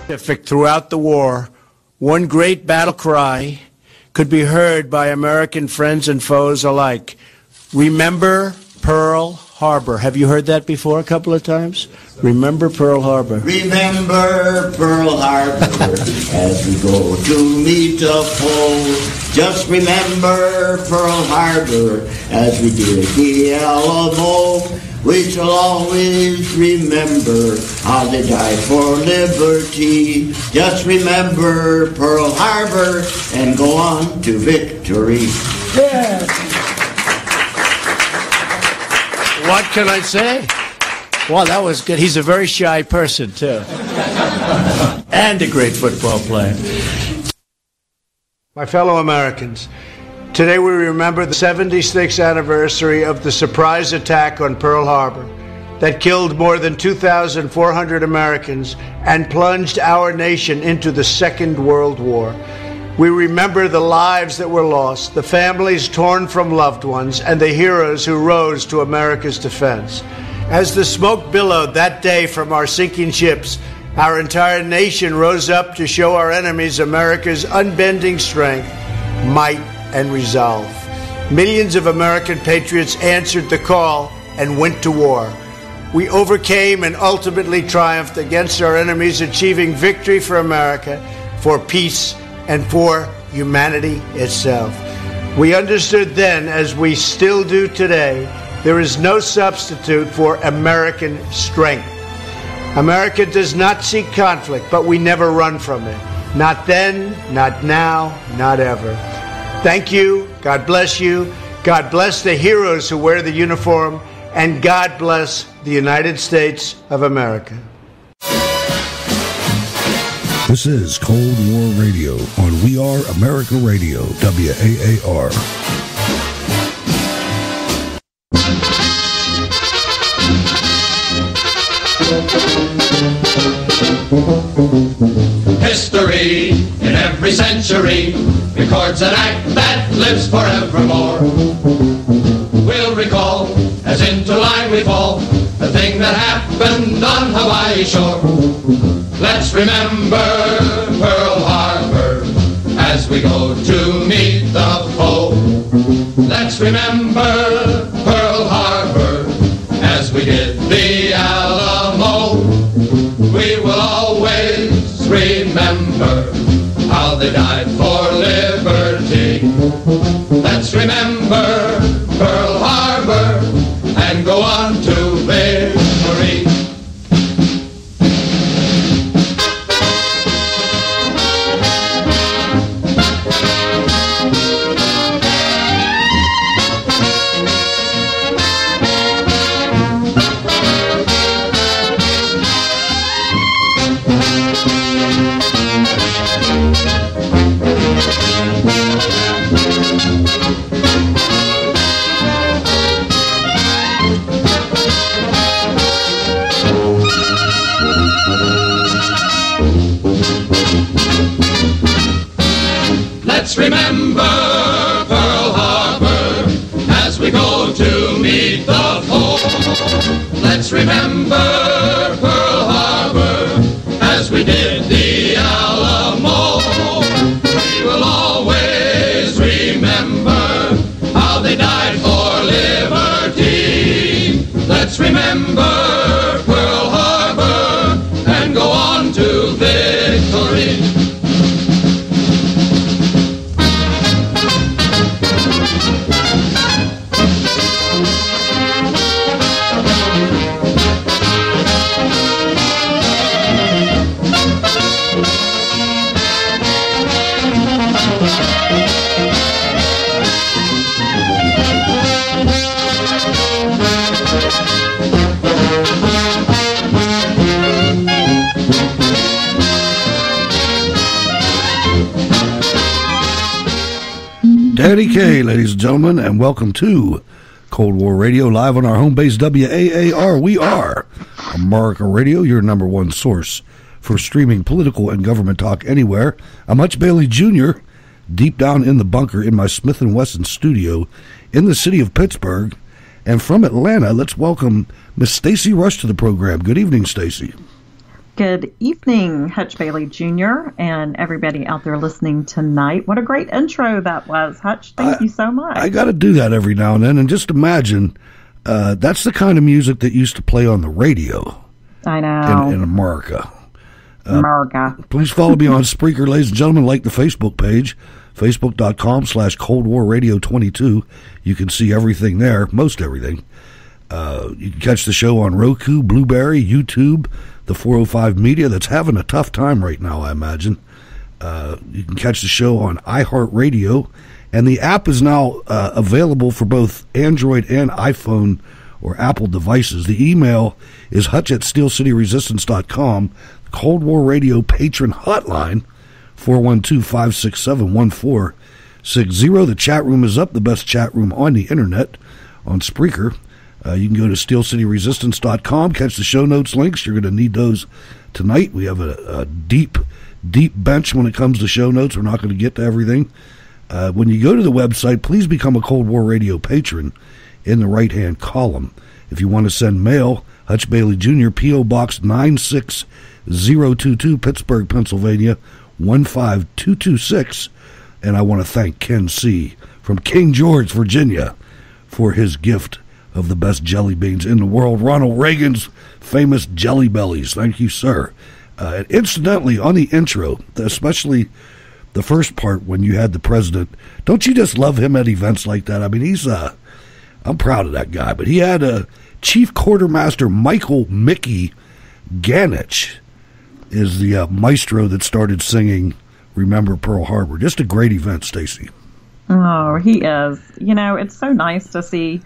Throughout the war, one great battle cry could be heard by American friends and foes alike. Remember Pearl Harbor. Have you heard that before a couple of times? Remember Pearl Harbor. Remember Pearl Harbor as we go to meet the foe. Just remember Pearl Harbor as we did the Alamo. We shall always remember how they died for liberty. Just remember Pearl Harbor and go on to victory. Yeah. What can I say? Wow, that was good. He's a very shy person, too. And a great football player. My fellow Americans, today we remember the 76th anniversary of the surprise attack on Pearl Harbor that killed more than 2,400 Americans and plunged our nation into the Second World War. We remember the lives that were lost, the families torn from loved ones, and the heroes who rose to America's defense. As the smoke billowed that day from our sinking ships, our entire nation rose up to show our enemies America's unbending strength, might, and resolve. Millions of American patriots answered the call and went to war. We overcame and ultimately triumphed against our enemies, achieving victory for America, for peace, and for humanity itself. We understood then, as we still do today, there is no substitute for American strength. America does not seek conflict, but we never run from it. Not then, not now, not ever. Thank you. God bless you. God bless the heroes who wear the uniform, and God bless the United States of America. This is Cold War Radio on We Are America Radio, WAAR. History in every century records an act that lives forevermore. We'll recall, as into line we fall, the thing that happened on Hawaii shore. Let's remember Pearl Harbor as we go to meet the foe. Let's remember Pearl Harbor as we did the Alamo. We will always remember how they died for liberty. Let's remember Pearl Harbor and go on to victory. Let's remember Pearl Harbor as we go to meet the foe. Let's remember Pearl Harbor as we did the Alamo. We will always remember how they died for liberty. Let's remember Pearl Harbor and go on to victory. Daddy K, ladies and gentlemen, and welcome to Cold War Radio, live on our home base, WAAR. We are America Radio, your number one source for streaming political and government talk anywhere. I'm Hutch Bailey Jr., deep down in the bunker in my Smith & Wesson studio in the city of Pittsburgh. And from Atlanta, let's welcome Miss Stacy Rush to the program. Good evening, Stacy. Good evening, Hutch Bailey Jr. and everybody out there listening tonight. What a great intro that was, Hutch. Thank you so much. I got to do that every now and then, and just imagine that's the kind of music that used to play on the radio. I know. In America. America. Please follow me on Spreaker, ladies and gentlemen. Like the Facebook page, facebook.com/Cold War Radio 22. You can see everything there, most everything. You can catch the show on Roku, Blueberry, YouTube, the 405 Media that's having a tough time right now, I imagine. You can catch the show on iHeartRadio, and the app is now available for both Android and iPhone or Apple devices. The email is hutch@steelcityresistance.com. Cold War Radio patron hotline, 412-567-1460. The chat room is up, the best chat room on the internet, on Spreaker. You can go to steelcityresistance.com, catch the show notes links. You're going to need those tonight. We have a deep bench when it comes to show notes. We're not going to get to everything. When you go to the website, please become a Cold War Radio patron in the right-hand column. If you want to send mail, Hutch Bailey Jr., P.O. Box 96022, Pittsburgh, Pennsylvania, 15226. And I want to thank Ken C. from King George, Virginia, for his gift of the best jelly beans in the world, Ronald Reagan's famous Jelly Bellies. Thank you, sir. And incidentally, on the intro, especially the first part when you had the president, don't you just love him at events like that? I mean, I'm proud of that guy. But he had Chief Quartermaster Michael Mickey Ganich is the maestro that started singing Remember Pearl Harbor. Just a great event, Stacy. Oh, he is. You know, it's so nice to see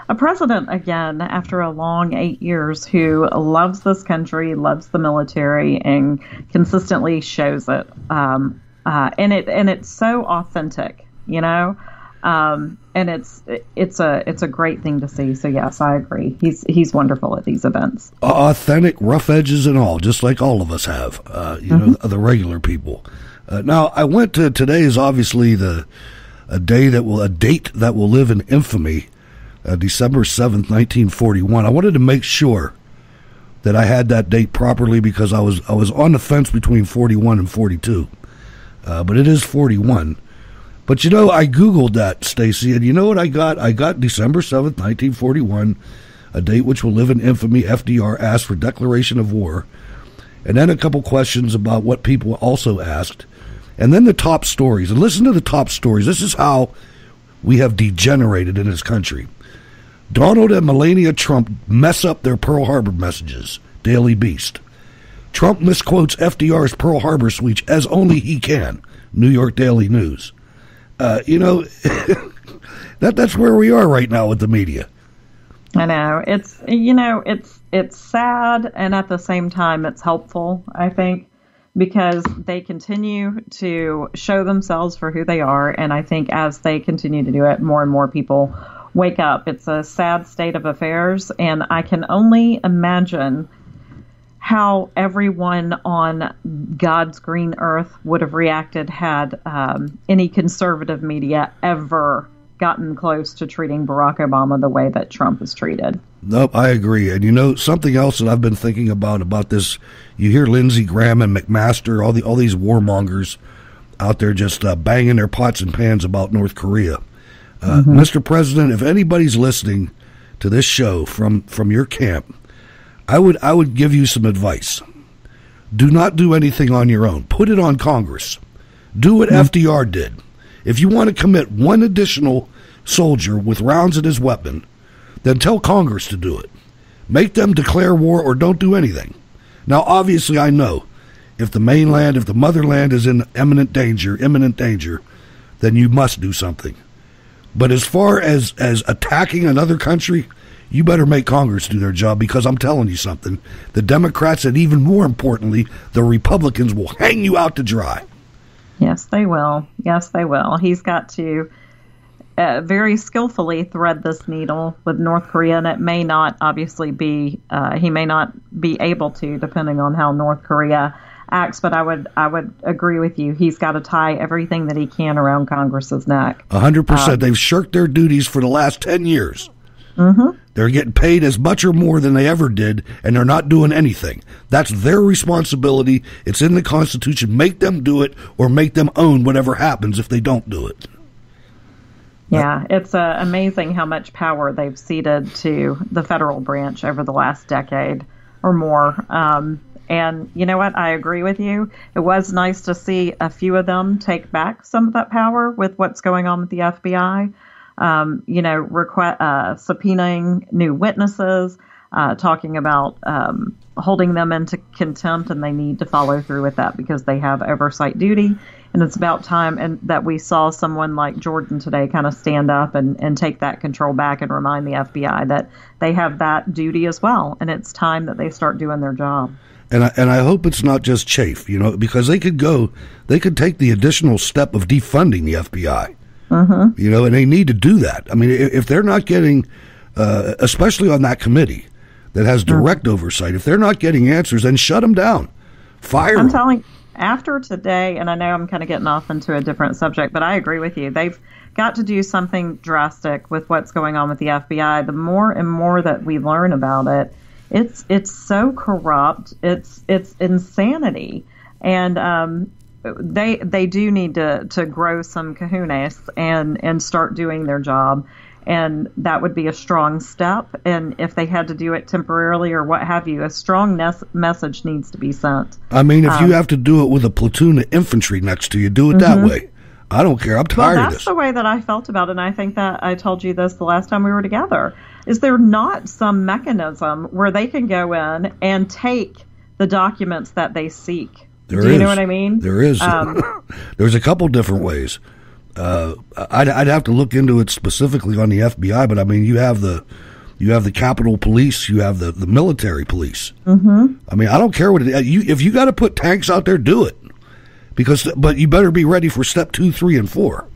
a president again after a long 8 years who loves this country, loves the military, and consistently shows it. And it's so authentic, you know. And it's a great thing to see. So yes, I agree. He's wonderful at these events. Authentic, rough edges and all, just like all of us have. You know, the regular people. Now I went to today is obviously a date that will live in infamy. December 7th, 1941. I wanted to make sure that I had that date properly because I was on the fence between 41 and 42. But it is 41. But you know, I Googled that, Stacy, and you know what I got? I got December 7th, 1941, a date which will live in infamy. FDR asked for declaration of war. And then a couple questions about what people also asked. And then the top stories. And listen to the top stories. This is how we have degenerated in this country. Donald and Melania Trump mess up their Pearl Harbor messages. Daily Beast. Trump misquotes FDR's Pearl Harbor speech as only he can. New York Daily News. You know, that's where we are right now with the media. I know. It's sad, and at the same time it's helpful, I think, because they continue to show themselves for who they are, and I think as they continue to do it, more and more people wake up. It's a sad state of affairs, and I can only imagine how everyone on God's green earth would have reacted had any conservative media ever gotten close to treating Barack Obama the way that Trump is treated. Nope, I agree. And you know, something else that I've been thinking about this, you hear Lindsey Graham and McMaster, all these warmongers out there just banging their pots and pans about North Korea. Mr. President, if anybody's listening to this show from your camp, I would give you some advice. Do not do anything on your own. Put it on Congress. Do what FDR did. If you want to commit one additional soldier with rounds in his weapon, then tell Congress to do it. Make them declare war or don't do anything. Now, obviously, I know if the mainland, if the motherland is in imminent danger, then you must do something. But as far as attacking another country, you better make Congress do their job, because I'm telling you something. The Democrats, and even more importantly, the Republicans, will hang you out to dry. Yes, they will. Yes, they will. He's got to very skillfully thread this needle with North Korea, and it may not obviously be, he may not be able to, depending on how North Korea acts, but I would agree with you. He's got to tie everything that he can around Congress's neck. 100%. They've shirked their duties for the last 10 years. Mm-hmm. They're getting paid as much or more than they ever did, and they're not doing anything. That's their responsibility. It's in the Constitution. Make them do it, or make them own whatever happens if they don't do it. Yeah, it's amazing how much power they've ceded to the federal branch over the last decade or more. And you know what? I agree with you. It was nice to see a few of them take back some of that power with what's going on with the FBI. Subpoenaing new witnesses, talking about holding them into contempt, and they need to follow through with that because they have oversight duty. And it's about time and that we saw someone like Jordan today kind of stand up and take that control back and remind the FBI that they have that duty as well. And it's time that they start doing their job. And I hope it's not just chafe, because they could take the additional step of defunding the FBI. Mm-hmm. And they need to do that. I mean, if they're not getting, especially on that committee that has direct oversight, if they're not getting answers, then shut them down. Fire them. I'm telling after today, and I know I'm kind of getting off into a different subject, but I agree with you. They've got to do something drastic with what's going on with the FBI. The more and more that we learn about it, it's so corrupt. It's insanity. And they do need to grow some kahunas and start doing their job. And that would be a strong step. And if they had to do it temporarily or what have you, a strong message needs to be sent. I mean, if you have to do it with a platoon of infantry next to you, do it that way. I don't care. I'm tired of this. That's the way that I felt about it. And I think that I told you this the last time we were together. Is there not some mechanism where they can go in and take the documents that they seek? Do you know what I mean? There is. There's a couple different ways. I'd have to look into it specifically on the FBI, but I mean, you have the Capitol Police, you have the military police. Mm-hmm. I mean, I don't care what it is. If you got to put tanks out there, do it. But you better be ready for step 2, 3, and 4.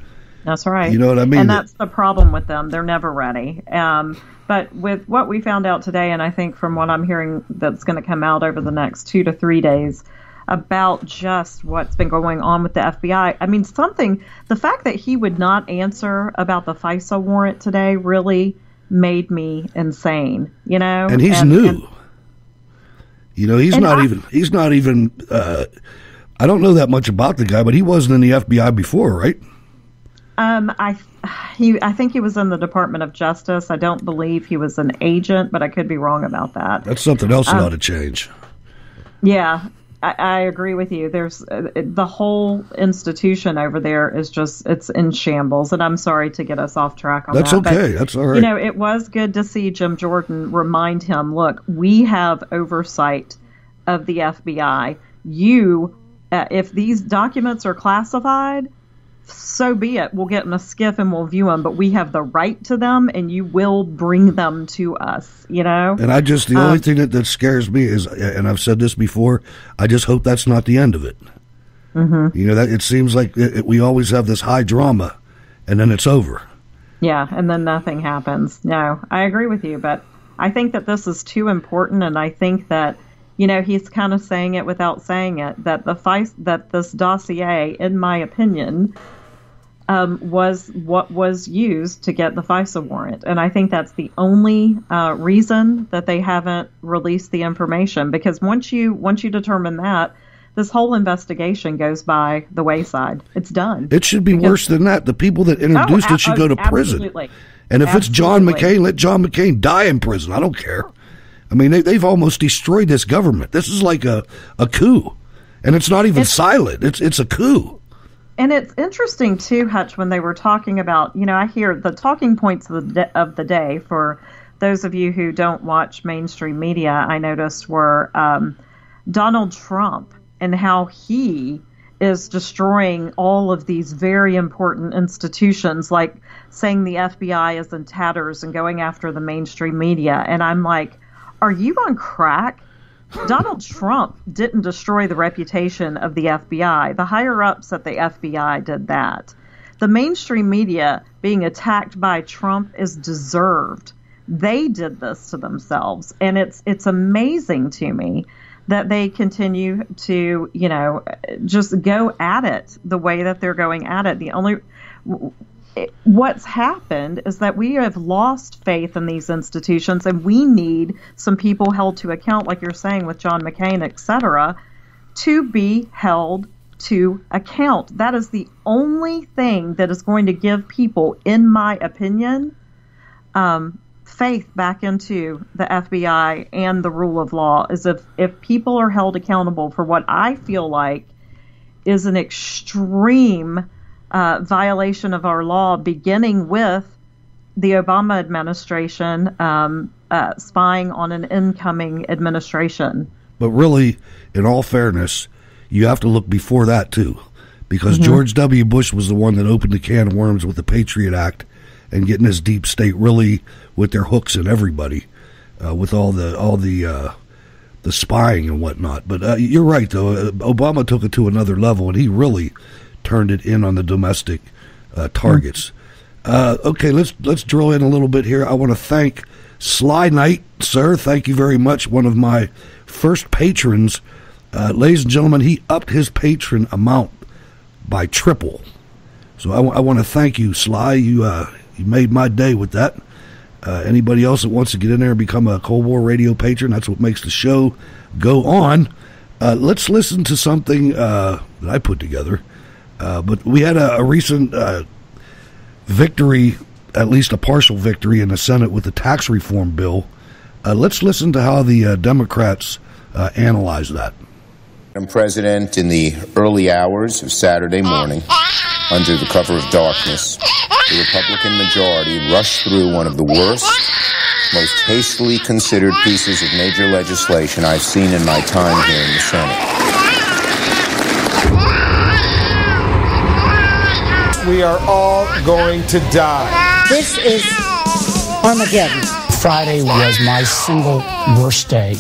That's right. You know what I mean? And that's the problem with them. They're never ready. But with what we found out today, and I think from what I'm hearing that's going to come out over the next 2 to 3 days about just what's been going on with the FBI. I mean, the fact that he would not answer about the FISA warrant today really made me insane, And he's new. He's not even, I don't know that much about the guy, but he wasn't in the FBI before, right? I think he was in the Department of Justice. I don't believe he was an agent, but I could be wrong about that. That's something else that ought to change. Yeah, I agree with you. There's the whole institution over there is it's in shambles, and I'm sorry to get us off track on that. That's okay. That's all right. It was good to see Jim Jordan remind him, look, we have oversight of the FBI. If these documents are classified, so be it. We'll get in a skiff and we'll view them, but we have the right to them, and you will bring them to us, And the only thing that scares me is, and I've said this before, I just hope that's not the end of it. Mm-hmm. That it seems like we always have this high drama, and then it's over. Yeah, and then nothing happens. No, I agree with you, but I think that this is too important, and I think that he's kind of saying it without saying it, that that this dossier, in my opinion, was what was used to get the FISA warrant. And I think that's the only reason that they haven't released the information, because once you determine that, this whole investigation goes by the wayside. It's done. It should be worse than that. The people that introduced it should go to prison. Absolutely. And if it's John McCain, let John McCain die in prison. I don't care. I mean, they've almost destroyed this government. This is like a coup. And it's not even silent. It's a coup. And it's interesting, too, Hutch, when they were talking about, I hear the talking points of the day, for those of you who don't watch mainstream media, I noticed were Donald Trump and how he is destroying all of these very important institutions, like saying the FBI is in tatters and going after the mainstream media. And I'm like, are you on crack? Donald Trump didn't destroy the reputation of the FBI. The higher-ups at the FBI did that. The mainstream media being attacked by Trump is deserved. They did this to themselves. And it's amazing to me that they continue to, just go at it the way that they're going at it. what's happened is that we have lost faith in these institutions, and we need some people held to account, like you're saying with John McCain, et cetera, to be held to account. That is the only thing that is going to give people, in my opinion, faith back into the FBI and the rule of law, is if people are held accountable for what I feel like is an extreme violation of our law, beginning with the Obama administration spying on an incoming administration. But really, in all fairness, you have to look before that, too, because George W. Bush was the one that opened the can of worms with the Patriot Act and getting this deep state really with their hooks and everybody, with all the spying and whatnot. But you're right, though. Obama took it to another level, and he really turned it in on the domestic targets. Okay, let's drill in a little bit here. I want to thank Sly Knight, sir. Thank you very much. One of my first patrons. Ladies and gentlemen, he upped his patron amount by triple. So I want to thank you, Sly. You made my day with that. Anybody else that wants to get in there and become a Cold War Radio patron, that's what makes the show go on. Let's listen to something that I put together. But we had a recent victory, at least a partial victory in the Senate with the tax reform bill. Let's listen to how the Democrats analyze that. Madam President, in the early hours of Saturday morning, under the cover of darkness, the Republican majority rushed through one of the worst, most hastily considered pieces of major legislation I've seen in my time here in the Senate. We are all going to die. This is Armageddon. Friday was my single worst day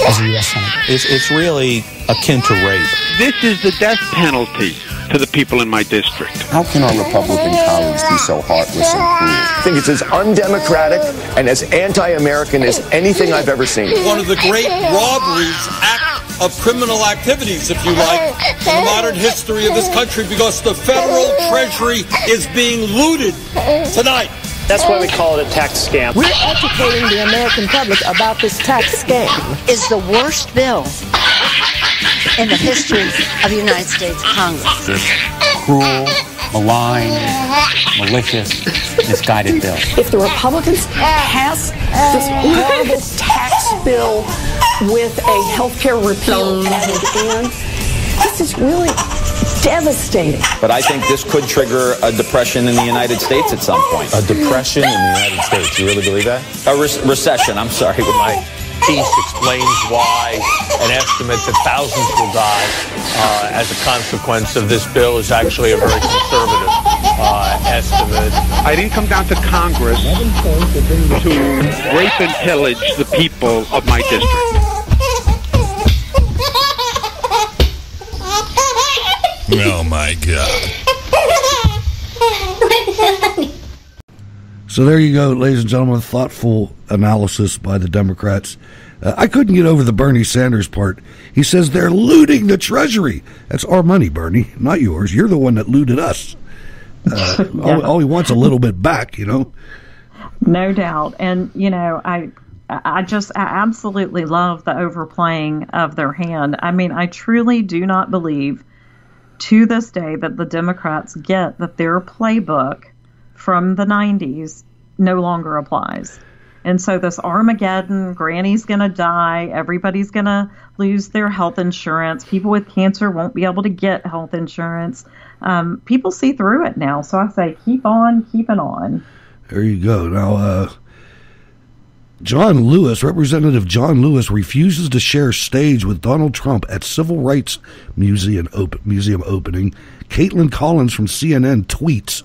as a U.S. Senator. It's really akin to rape. This is the death penalty to the people in my district. How can our Republican colleagues be so heartless and cruel? I think it's as undemocratic and as anti-American as anything I've ever seen. One of the great robberies, act of criminal activities, if you like, in the modern history of this country, because the federal treasury is being looted tonight. That's why we call it a tax scam. We're educating the American public about this tax scam. Is the worst bill in the history of the United States Congress. This cruel, malign, malicious, misguided bill. If the Republicans pass this horrible tax bill with a health care repeal added in, this is really devastating. But I think this could trigger a depression in the United States at some point. A depression in the United States? You really believe that? A recession, I'm sorry. With my piece explains why an estimate that thousands will die as a consequence of this bill is actually a very conservative estimate. I didn't come down to Congress to rape and pillage the people of my district. Oh, my God. So there you go, ladies and gentlemen, thoughtful analysis by the Democrats. I couldn't get over the Bernie Sanders part. He says they're looting the Treasury. That's our money, Bernie, not yours. You're the one that looted us. All he wants a little bit back, you know. No doubt. And, you know, I absolutely love the overplaying of their hand. I mean, I truly do not believe to this day that the Democrats get that their playbook from the 90s no longer applies. And so this Armageddon, Granny's going to die, everybody's going to lose their health insurance, people with cancer won't be able to get health insurance. People see through it now. So I say keep on keeping on. There you go. Now, John Lewis, Representative John Lewis, refuses to share stage with Donald Trump at Civil Rights Museum opening. Caitlin Collins from CNN tweets,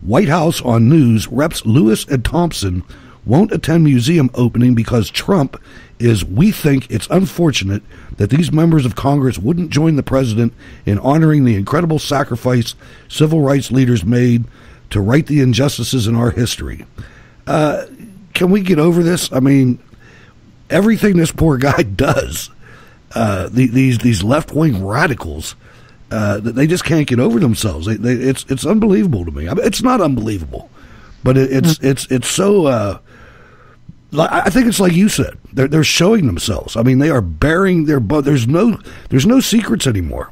White House on News, Reps Lewis and Thompson won't attend museum opening because Trump is, we think it's unfortunate that these members of Congress wouldn't join the president in honoring the incredible sacrifice civil rights leaders made to right the injustices in our history. Can we get over this? I mean, everything this poor guy does, these left-wing radicals, They just can't get over themselves. It's unbelievable to me. I mean, it's not unbelievable, but it's so. I think it's like you said. They're showing themselves. I mean, they are bearing their. There's no secrets anymore.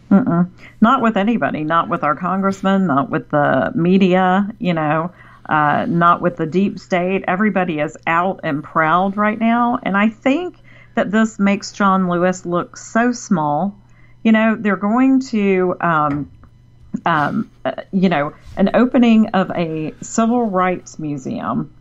Not with anybody. Not with our congressmen. Not with the media. Not with the deep state. Everybody is out and proud right now, and I think that this makes John Lewis look so small. They're going to, an opening of a civil rights museum,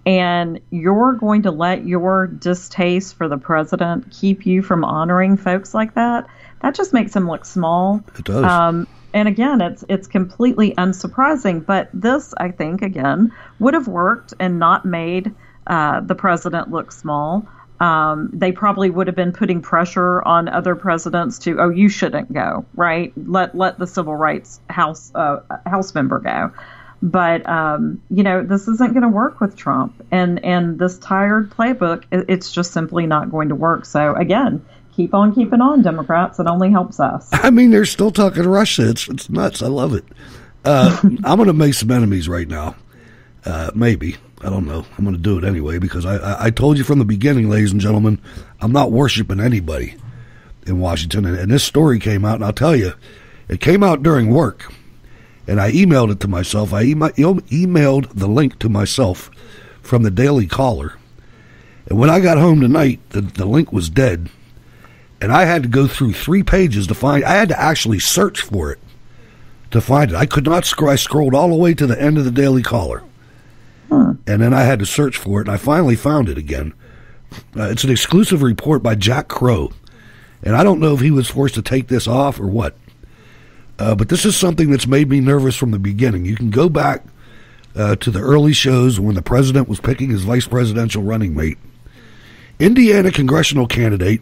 and you're going to let your distaste for the president keep you from honoring folks like that. That just makes him look small. It does. And again, it's completely unsurprising. But this, I think, again, would have worked and not made the president look small. They probably would have been putting pressure on other presidents to, you shouldn't go, right? Let the civil rights House member go. But, this isn't going to work with Trump. And this tired playbook, it's just simply not going to work. So, again, keep on keeping on, Democrats. It only helps us. I mean, they're still talking Russia. It's nuts. I love it. I'm going to make some enemies right now. Maybe. I don't know. I'm going to do it anyway because I told you from the beginning, ladies and gentlemen, I'm not worshiping anybody in Washington. And this story came out, and I'll tell you, it came out during work, and I emailed it to myself. I emailed the link to myself from the Daily Caller. And when I got home tonight, the link was dead, and I had to go through 3 pages to find. I had to actually search for it to find it. I could not scroll. I scrolled all the way to the end of the Daily Caller. And then I had to search for it, and I finally found it again. It's an exclusive report by Jack Crow, and I don't know if he was forced to take this off or what. But this is something that's made me nervous from the beginning. You can go back to the early shows when the president was picking his vice presidential running mate. Indiana congressional candidate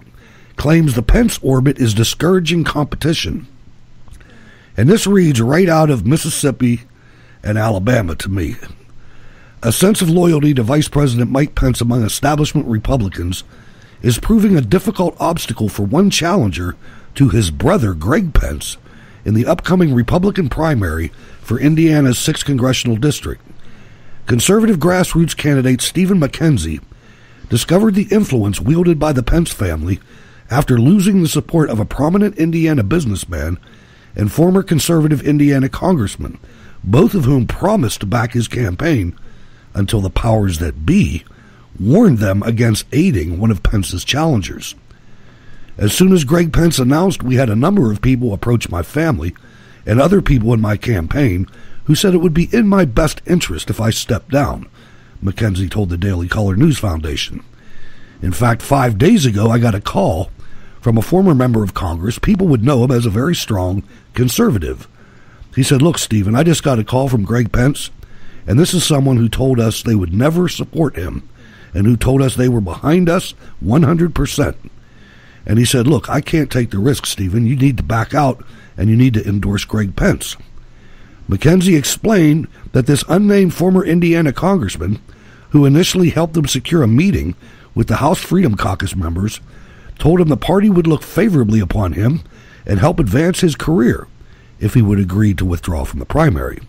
claims the Pence orbit is discouraging competition. And this reads right out of Mississippi and Alabama to me. A sense of loyalty to Vice President Mike Pence among establishment Republicans is proving a difficult obstacle for one challenger to his brother, Greg Pence, in the upcoming Republican primary for Indiana's 6th Congressional District. Conservative grassroots candidate Stephen McKenzie discovered the influence wielded by the Pence family after losing the support of a prominent Indiana businessman and former conservative Indiana congressman, both of whom promised to back his campaign until the powers that be warned them against aiding one of Pence's challengers. As soon as Greg Pence announced, we had a number of people approach my family and other people in my campaign who said it would be in my best interest if I stepped down, McKenzie told the Daily Caller News Foundation. In fact, 5 days ago, I got a call from a former member of Congress. People would know him as a very strong conservative. He said, "Look, Stephen, I just got a call from Greg Pence, and this is someone who told us they would never support him and who told us they were behind us 100%. And he said, look, I can't take the risk, Stephen. You need to back out and you need to endorse Greg Pence." McKenzie explained that this unnamed former Indiana congressman, who initially helped him secure a meeting with the House Freedom Caucus members, told him the party would look favorably upon him and help advance his career if he would agree to withdraw from the primary.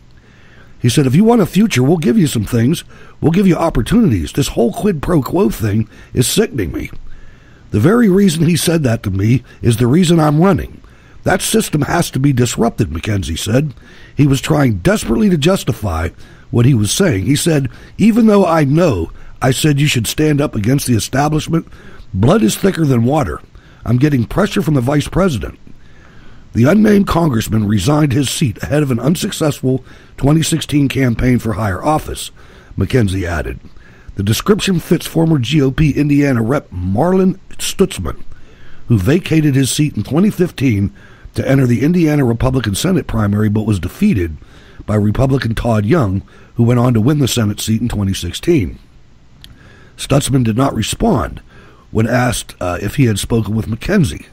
He said, "If you want a future, we'll give you some things. We'll give you opportunities. This whole quid pro quo thing is sickening me." The very reason he said that to me is the reason I'm running. That system has to be disrupted, McKenzie said. He was trying desperately to justify what he was saying. He said, "Even though I know I said you should stand up against the establishment, blood is thicker than water. I'm getting pressure from the vice president." The unnamed congressman resigned his seat ahead of an unsuccessful 2016 campaign for higher office, McKenzie added. The description fits former GOP Indiana Rep. Marlin Stutzman, who vacated his seat in 2015 to enter the Indiana Republican Senate primary but was defeated by Republican Todd Young, who went on to win the Senate seat in 2016. Stutzman did not respond when asked if he had spoken with McKenzie.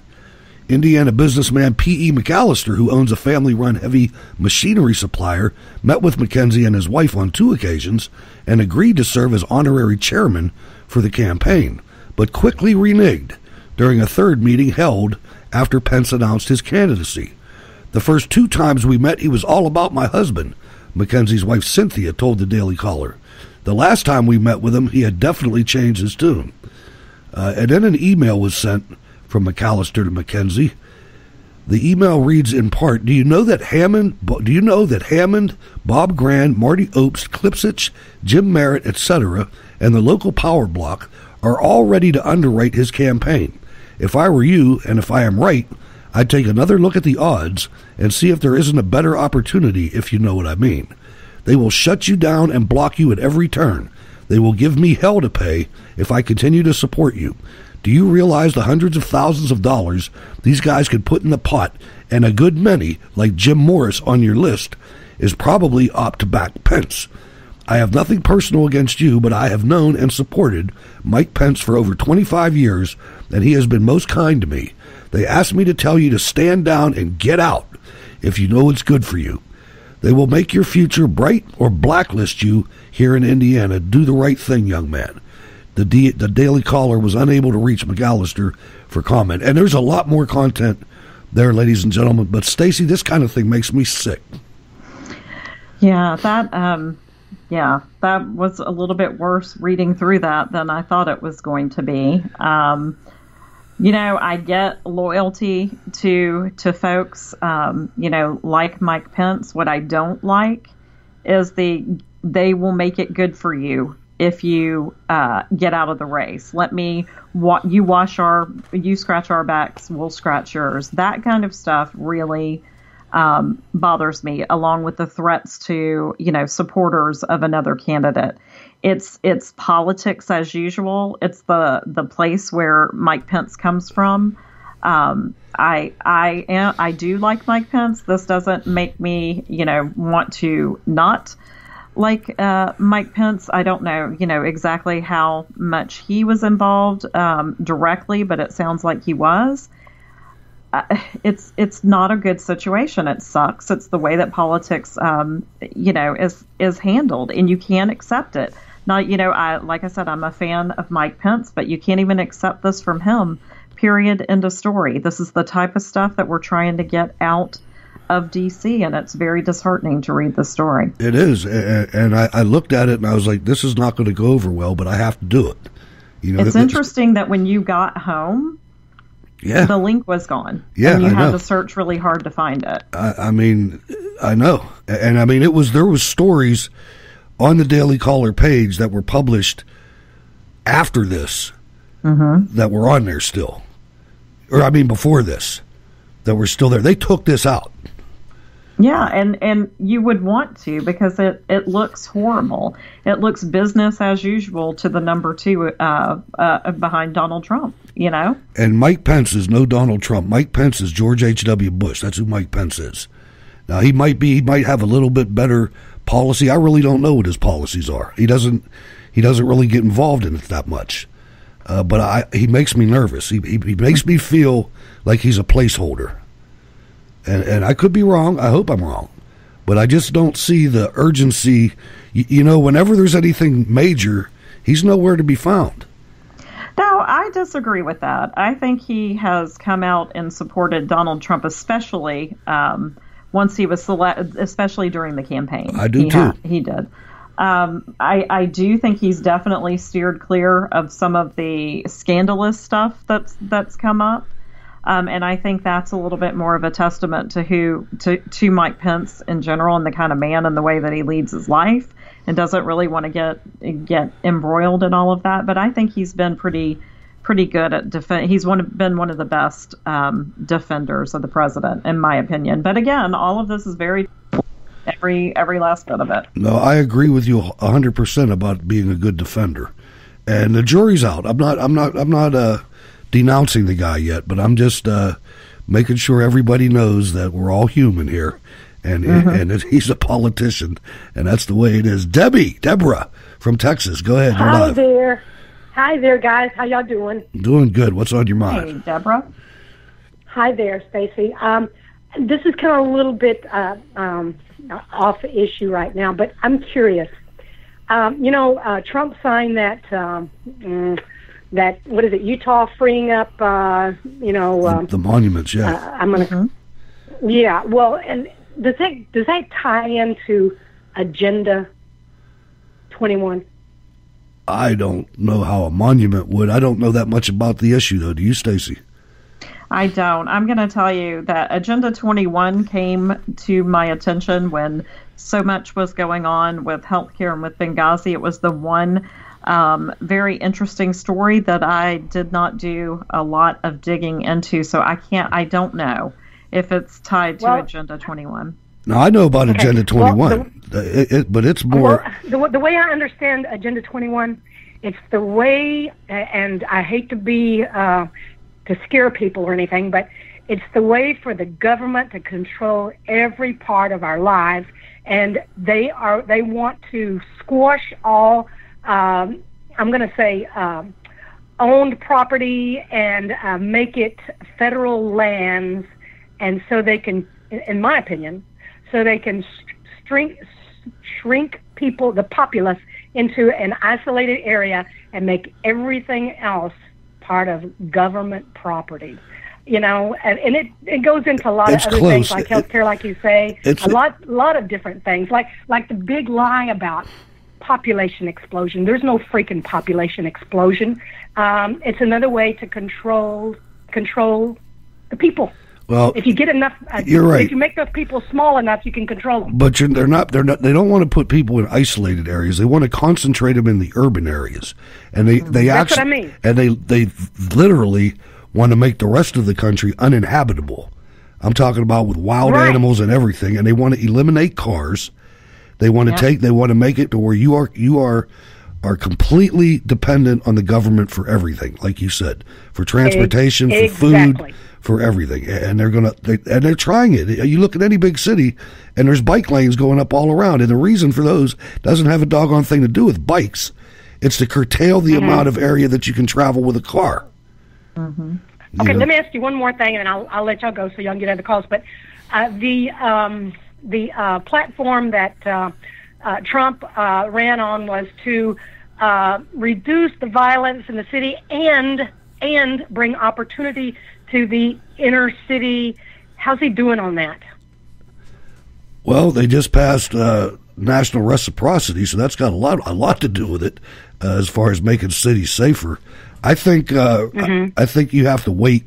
Indiana businessman P.E. McAllister, who owns a family-run heavy machinery supplier, met with McKenzie and his wife on 2 occasions and agreed to serve as honorary chairman for the campaign, but quickly reneged during a 3rd meeting held after Pence announced his candidacy. The first 2 times we met, he was all about my husband, Mackenzie's wife Cynthia told the Daily Caller. The last time we met with him, he had definitely changed his tune. And then an email was sent from McAllister to Mackenzie. The email reads in part, Do you know that Hammond, Bob Grand, Marty Opes, Klipsich, Jim Merritt, etc., and the local power block are all ready to underwrite his campaign? If I were you, and if I am right, I'd take another look at the odds and see if there isn't a better opportunity, if you know what I mean. They will shut you down and block you at every turn. They will give me hell to pay if I continue to support you. Do you realize the hundreds of thousands of dollars these guys could put in the pot, and a good many, like Jim Morris on your list, is probably up to back Pence? I have nothing personal against you, but I have known and supported Mike Pence for over 25 years, and he has been most kind to me. They asked me to tell you to stand down and get out if you know it's good for you. They will make your future bright or blacklist you here in Indiana. Do the right thing, young man. The Daily Caller was unable to reach McAllister for comment. And there's a lot more content there, ladies and gentlemen. But, Stacey, this kind of thing makes me sick. Yeah, that was a little bit worse reading through that than I thought it was going to be. I get loyalty to folks, like Mike Pence. What I don't like is they will make it good for you if you get out of the race. You scratch our backs, we'll scratch yours. That kind of stuff really bothers me, along with the threats to, supporters of another candidate. It's politics as usual. It's the place where Mike Pence comes from. I do like Mike Pence. This doesn't make me, want to not like Mike Pence. I don't know, exactly how much he was involved directly, but it sounds like he was. It's not a good situation. It sucks. It's the way that politics, is handled, and you can't accept it. Like I said, I'm a fan of Mike Pence, but you can't even accept this from him. Period. End of story. This is the type of stuff that we're trying to get out of D.C., and it's very disheartening to read the story. It is, and I looked at it and I was like, this is not going to go over well, but I have to do it. It's interesting that when you got home, the link was gone. Yeah, and you had to search really hard to find it. I know, and there was stories on the Daily Caller page that were published after this that were on there still, before this, that were still there. They took this out. Yeah, and you would want to, because it looks horrible. It looks business as usual to the number 2 behind Donald Trump, And Mike Pence is no Donald Trump. Mike Pence is George H.W. Bush. That's who Mike Pence is. Now, he might have a little bit better policy. I really don't know what his policies are. He doesn't really get involved in it that much. But he makes me nervous. He makes me feel like he's a placeholder. And I could be wrong. I hope I'm wrong. But I just don't see the urgency. Whenever there's anything major, he's nowhere to be found. No, I disagree with that. I think he has come out and supported Donald Trump, especially once he was selected, especially during the campaign. I do too. He did. I do think he's definitely steered clear of some of the scandalous stuff that's come up. And I think that's a little bit more of a testament to Mike Pence in general, and the kind of man and the way that he leads his life, and doesn't really want to get embroiled in all of that. But I think he's been pretty good at defend. He's been one of the best defenders of the president, in my opinion. But again, all of this is very every last bit of it. No, I agree with you 100% about being a good defender, and the jury's out. I'm not denouncing the guy yet, but I'm just making sure everybody knows that we're all human here, and he's a politician, and that's the way it is. Deborah from Texas, go ahead. You're live. Hi there, guys. How y'all doing? Doing good. What's on your mind? Hey, Deborah. Hi there, Stacey. This is kind of a little bit off issue right now, but I'm curious. Trump signed that what is it? Utah freeing up, the monuments. Yeah. I'm gonna. Yeah, well, and does that tie into Agenda 21? I don't know how a monument would. I don't know that much about the issue, though. Do you, Stacey? I don't. I'm going to tell you that Agenda 21 came to my attention when so much was going on with healthcare and with Benghazi. It was the one very interesting story that I did not do a lot of digging into, so I don't know if it's tied to Agenda 21. No, I know about Agenda 21, but it's more... Well, the way I understand Agenda 21, it's the way, and I hate to be to scare people or anything, but it's the way for the government to control every part of our lives, and they want to squash all, I'm going to say, owned property and make it federal lands, and so they can, in my opinion, so they can shrink people, the populace, into an isolated area and make everything else part of government property. You know, and it goes into a lot of other things like healthcare, like you say, a lot of different things, like the big lie about population explosion. There's no freaking population explosion. It's another way to control the people. Well, if you get enough, you're right. If you make those people small enough, you can control them. But they're not. They don't want to put people in isolated areas. They want to concentrate them in the urban areas, and they That's actually, what I mean. And they literally want to make the rest of the country uninhabitable. I'm talking about with wild animals and everything, and they want to eliminate cars. They want to They want to make it to where you are completely dependent on the government for everything, like you said, for transportation, for food, for everything. And they're trying it. You look at any big city, and there's bike lanes going up all around, and the reason for those doesn't have a doggone thing to do with bikes. It's to curtail the amount of area that you can travel with a car. Mm-hmm. Okay, let me ask you one more thing, and I'll let y'all go so y'all can get other calls. But the platform that Trump ran on was to reduce the violence in the city and bring opportunity to the inner city. How's he doing on that? Well, they just passed national reciprocity, so that's got a lot to do with it as far as making cities safer. I think I think you have to wait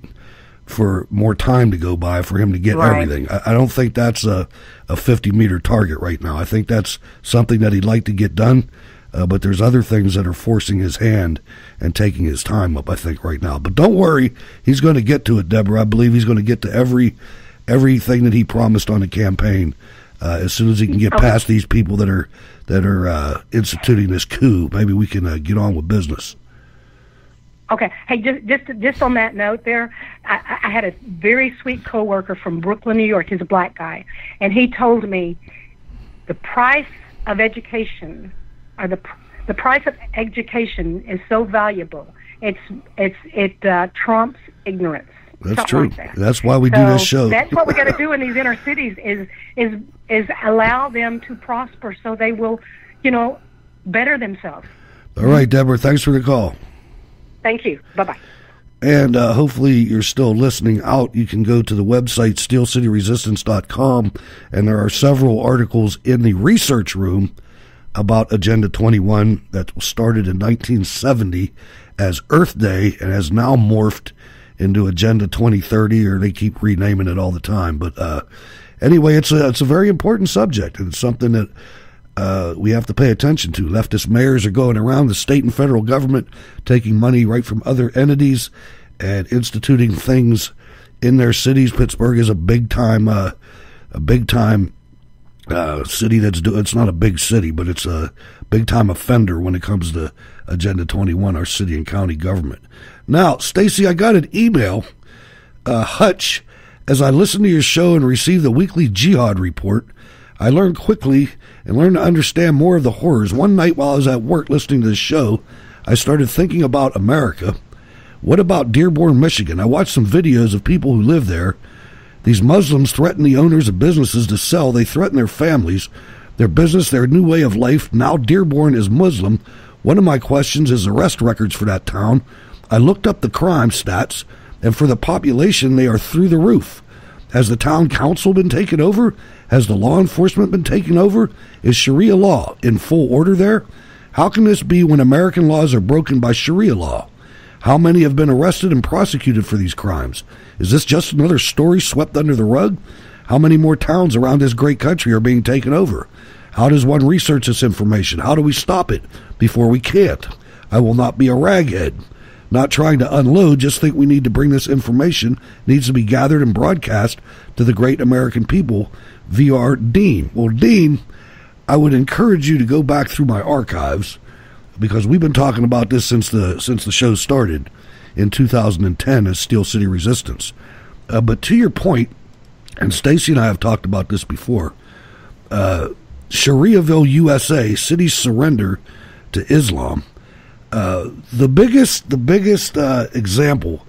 for more time to go by for him to get everything. I don't think that's a 50-meter target right now. I think that's something that he'd like to get done, but there's other things that are forcing his hand and taking his time up, I think, right now. But don't worry, he's going to get to it, Deborah. I believe he's going to get to everything that he promised on the campaign as soon as he can get past these people that are instituting this coup. Maybe we can get on with business. Okay. Hey, just on that note there, I had a very sweet coworker from Brooklyn, New York. He's a black guy. And he told me the price of education, or the price of education is so valuable. It trumps ignorance. That's true. Like that's why we do this show. That's what we got to do in these inner cities is allow them to prosper so they will, better themselves. All right, Deborah, thanks for the call. Thank you. Bye-bye. And hopefully you're still listening out. You can go to the website, steelcityresistance.com, and there are several articles in the research room about Agenda 21 that was started in 1970 as Earth Day and has now morphed into Agenda 2030, or they keep renaming it all the time. But anyway, it's a very important subject, and it's something that we have to pay attention to. Leftist mayors are going around the state and federal government, taking money right from other entities and instituting things in their cities. Pittsburgh is a big time city it's not a big city, but it's a big time offender when it comes to Agenda 21, our city and county government. Now, Stacey, I got an email, Hutch, as I listened to your show and received the weekly jihad report. I learned quickly and learned to understand more of the horrors. One night while I was at work listening to this show, I started thinking about America. What about Dearborn, Michigan? I watched some videos of people who live there. These Muslims threaten the owners of businesses to sell. They threaten their families, their business, their new way of life. Now Dearborn is Muslim. One of my questions is arrest records for that town. I looked up the crime stats, and for the population, they are through the roof. Has the town council been taken over? Has the law enforcement been taken over? Is Sharia law in full order there? How can this be when American laws are broken by Sharia law? How many have been arrested and prosecuted for these crimes? Is this just another story swept under the rug? How many more towns around this great country are being taken over? How does one research this information? How do we stop it before we can't? I will not be a raghead. Not trying to unload, just think we need to bring this information, needs to be gathered and broadcast to the great American people via our Dean. Well, Dean, I would encourage you to go back through my archives, because we've been talking about this since the show started in 2010 as Steel City Resistance. But to your point, and Stacy and I have talked about this before, Shariahville, USA, cities surrender to Islam. The biggest example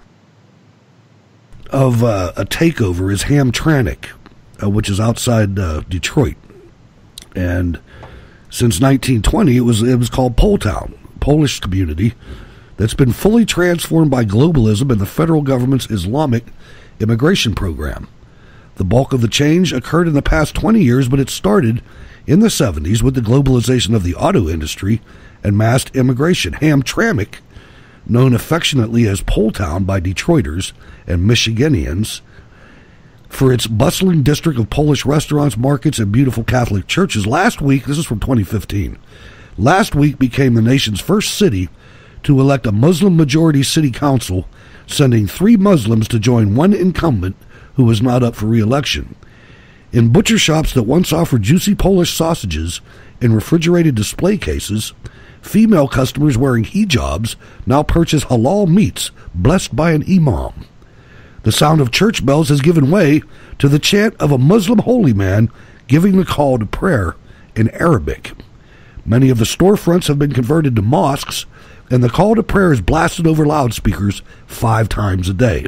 of a takeover is Hamtramck, which is outside Detroit, and since 1920 it was called Poltown, Polish community that's been fully transformed by globalism and the federal government's Islamic immigration program. The bulk of the change occurred in the past 20 years, but it started in the 70s with the globalization of the auto industry and mass immigration. Hamtramck, known affectionately as Poltown by Detroiters and Michiganians, for its bustling district of Polish restaurants, markets, and beautiful Catholic churches, last week, this is from 2015, last week became the nation's first city to elect a Muslim-majority city council, sending 3 Muslims to join one incumbent who was not up for re-election. In butcher shops that once offered juicy Polish sausages in refrigerated display cases, female customers wearing hijabs now purchase halal meats blessed by an imam. The sound of church bells has given way to the chant of a Muslim holy man giving the call to prayer in Arabic. Many of the storefronts have been converted to mosques, and the call to prayer is blasted over loudspeakers 5 times a day.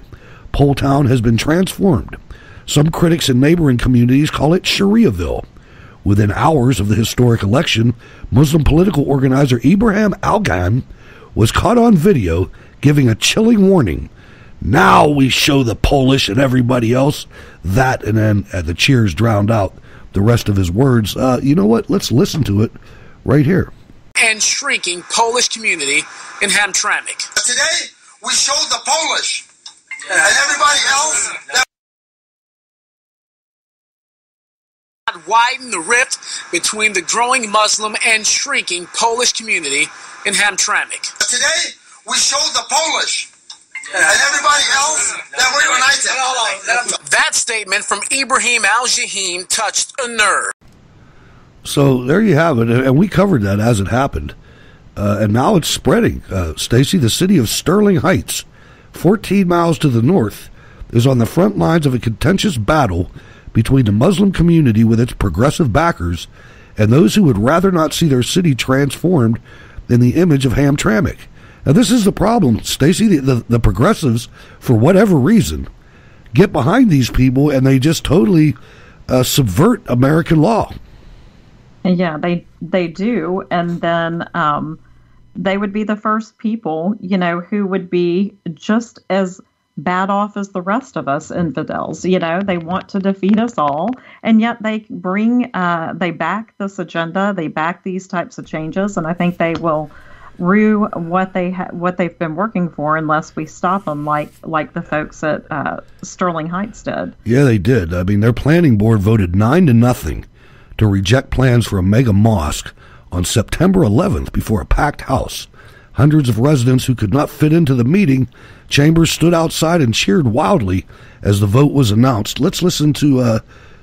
Poltown has been transformed. Some critics in neighboring communities call it Shariahville. Within hours of the historic election, Muslim political organizer Ibrahim Algan was caught on video giving a chilling warning. Now we show the Polish and everybody else that, and then the cheers drowned out the rest of his words. You know what? Let's listen to it right here. And shrinking Polish community in Hamtramck. Today, we showed the Polish and everybody else that widen the rift between the growing Muslim and shrinking Polish community in Hamtramck. Today, we showed the Polish and everybody else that we're united. That statement from Ibrahim Al-Jahim touched a nerve. So there you have it, and we covered that as it happened. And now it's spreading. Stacy, the city of Sterling Heights, 14 miles to the north, is on the front lines of a contentious battle between the Muslim community with its progressive backers and those who would rather not see their city transformed in the image of Hamtramck. Now, this is the problem, Stacy. The progressives, for whatever reason, get behind these people and they just totally subvert American law. Yeah, they do, and then they would be the first people, who would be just as bad off as the rest of us infidels. They want to defeat us all, and yet they they back this agenda, they back these types of changes, and I think they will rue what they've been working for unless we stop them, like the folks at Sterling Heights did. Yeah, they did. I mean, their planning board voted 9-0 to reject plans for a mega mosque on September 11th before a packed house. Hundreds of residents who could not fit into the meeting chambers stood outside and cheered wildly as the vote was announced. Let's listen to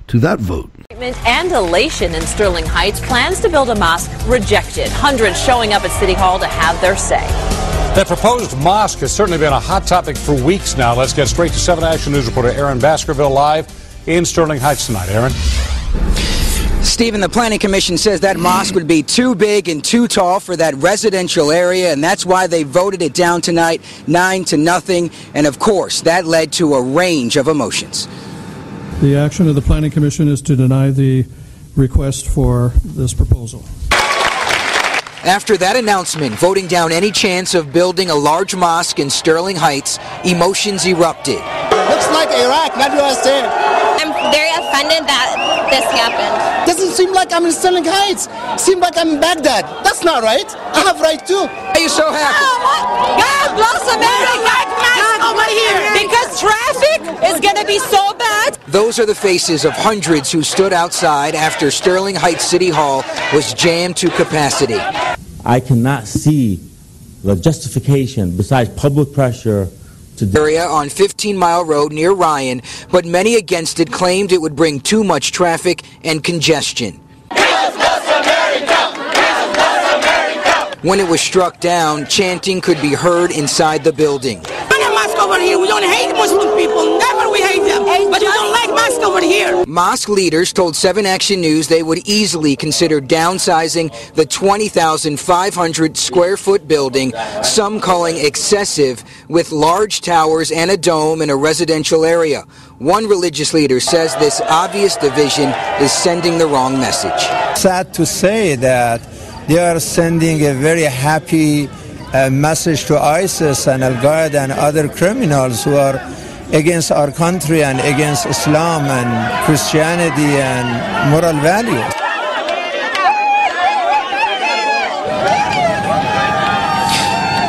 that vote. And elation in Sterling Heights. Plans to build a mosque rejected. Hundreds showing up at City Hall to have their say. That proposed mosque has certainly been a hot topic for weeks now. Let's get straight to 7 Action News reporter Aaron Baskerville live in Sterling Heights tonight. Aaron. Stephen, the Planning Commission says that mosque would be too big and too tall for that residential area, and that's why they voted it down tonight, 9-0. And of course, that led to a range of emotions. The action of the Planning Commission is to deny the request for this proposal. After that announcement, voting down any chance of building a large mosque in Sterling Heights, emotions erupted. Looks like Iraq, not USA. I'm very offended that this happened. Doesn't seem like I'm in Sterling Heights. Seems like I'm in Baghdad. That's not right. I have right too. Are you so happy? God bless America over here because traffic is going to be so bad. Those are the faces of hundreds who stood outside after Sterling Heights City Hall was jammed to capacity. I cannot see the justification besides public pressure to area on 15 Mile Road near Ryan, but many against it claimed it would bring too much traffic and congestion. When it was struck down, chanting could be heard inside the building. Mosque over here. We don't hate Muslim people. Never we hate them. But you don't like mosque over here. Mosque leaders told 7 Action News they would easily consider downsizing the 20,500 square foot building, some calling excessive, with large towers and a dome in a residential area. One religious leader says this obvious division is sending the wrong message. Sad to say that they are sending a very happy message to ISIS and Al-Qaeda and other criminals who are against our country and against Islam and Christianity and moral values.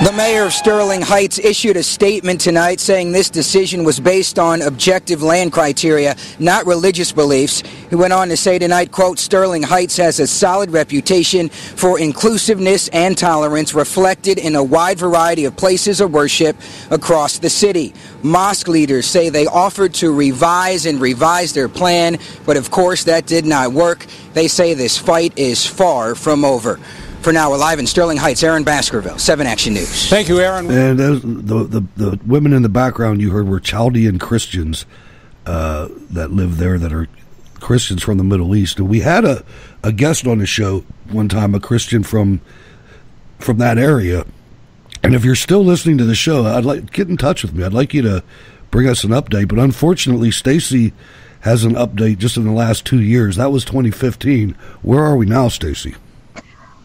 The mayor of Sterling Heights issued a statement tonight saying this decision was based on objective land criteria, not religious beliefs. He went on to say tonight, quote, Sterling Heights has a solid reputation for inclusiveness and tolerance reflected in a wide variety of places of worship across the city. Mosque leaders say they offered to revise their plan, but of course that did not work. They say this fight is far from over. For now, we're live in Sterling Heights. Aaron Baskerville, 7 Action News. Thank you, Aaron. And the women in the background you heard were Chaldean Christians that live there, that are Christians from the Middle East. And we had a guest on the show one time, a Christian from that area. And if you're still listening to the show, I'd like to get in touch with me. I'd like you to bring us an update. But unfortunately, Stacy has an update just in the last 2 years. That was 2015. Where are we now, Stacy?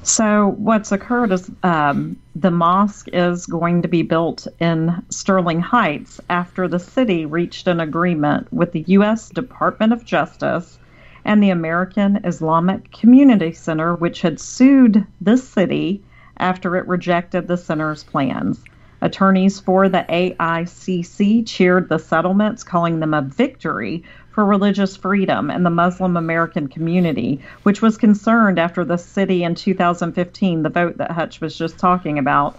So what's occurred is the mosque is going to be built in Sterling Heights after the city reached an agreement with the U.S. Department of Justice and the American Islamic Community Center, which had sued the city after it rejected the center's plans. Attorneys for the AICC cheered the settlements, calling them a victory for religious freedom and the Muslim American community, which was concerned after the city in 2015, the vote that Hutch was just talking about,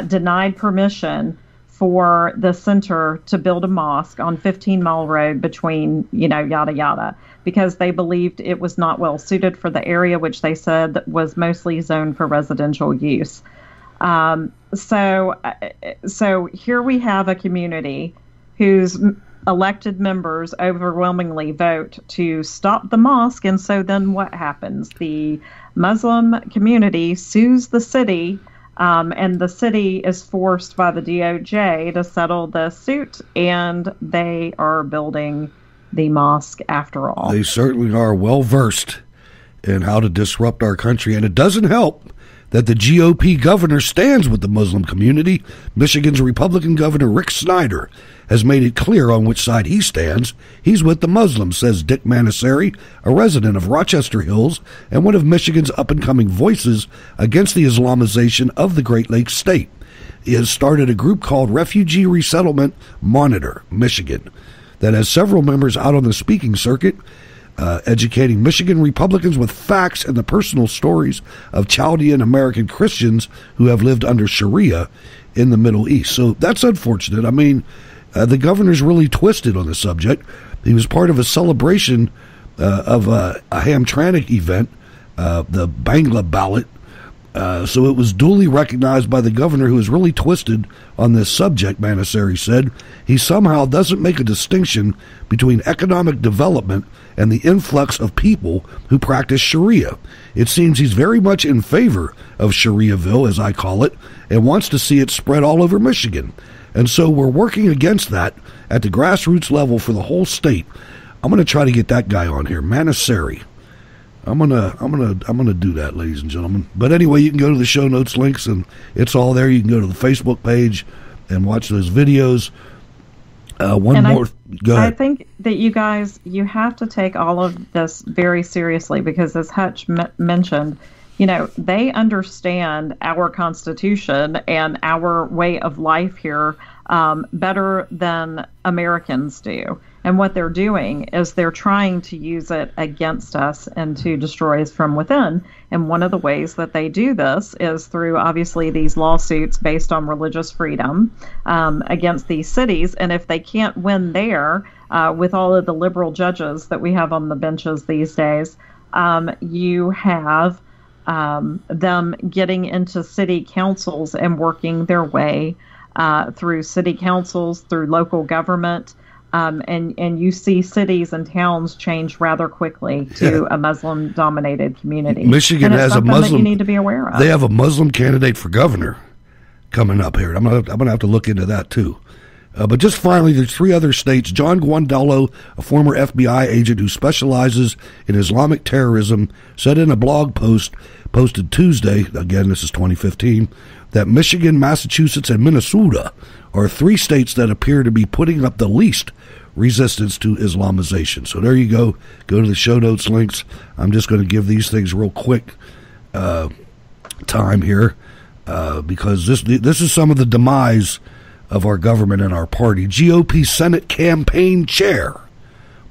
denied permission for the center to build a mosque on 15 Mile Road between, yada, yada, because they believed it was not well suited for the area, which they said was mostly zoned for residential use. So here we have a community whose elected members overwhelmingly vote to stop the mosque. And so then what happens? The Muslim community sues the city, and the city is forced by the DOJ to settle the suit, and they are building the mosque after all. They certainly are well versed in how to disrupt our country, and it doesn't help that the GOP governor stands with the Muslim community. Michigan's Republican Governor Rick Snyder has made it clear on which side he stands. He's with the Muslims, says Dick Manasari, a resident of Rochester Hills and one of Michigan's up-and-coming voices against the Islamization of the Great Lakes state. He has started a group called Refugee Resettlement Monitor, Michigan, that has several members out on the speaking circuit, educating Michigan Republicans with facts and the personal stories of Chaldean American Christians who have lived under Sharia in the Middle East. So that's unfortunate. I mean, the governor's really twisted on the subject. He was part of a celebration of a Hamtramck event, the Bangla ballot. So it was duly recognized by the governor, who is really twisted on this subject, Manasari said. He somehow doesn't make a distinction between economic development and the influx of people who practice Sharia. It seems he's very much in favor of Shariahville, as I call it, and wants to see it spread all over Michigan. And so we're working against that at the grassroots level for the whole state. I'm going to try to get that guy on here, Manasari. I'm gonna do that, ladies and gentlemen. But anyway, you can go to the show notes links, and it's all there. You can go to the Facebook page and watch those videos. Go ahead. I think that you have to take all of this very seriously because, as Hutch mentioned, they understand our Constitution and our way of life here better than Americans do. And what they're doing is they're trying to use it against us and to destroy us from within. And one of the ways that they do this is through, obviously, these lawsuits based on religious freedom against these cities. And if they can't win there with all of the liberal judges that we have on the benches these days, you have them getting into city councils and working their way through city councils, through local government. And you see cities and towns change rather quickly to a Muslim-dominated community. Michigan has a Muslim. That you need to be aware of. They have a Muslim candidate for governor coming up here. I'm gonna have to look into that too. But just finally, there's 3 other states. John Guandolo, a former FBI agent who specializes in Islamic terrorism, said in a blog post posted Tuesday, again this is 2015, that Michigan, Massachusetts, and Minnesota are 3 states that appear to be putting up the least resistance to Islamization. So there you go. Go to the show notes links. I'm just going to give these things real quick time here because this is some of the demise of our government and our party. GOP Senate campaign chair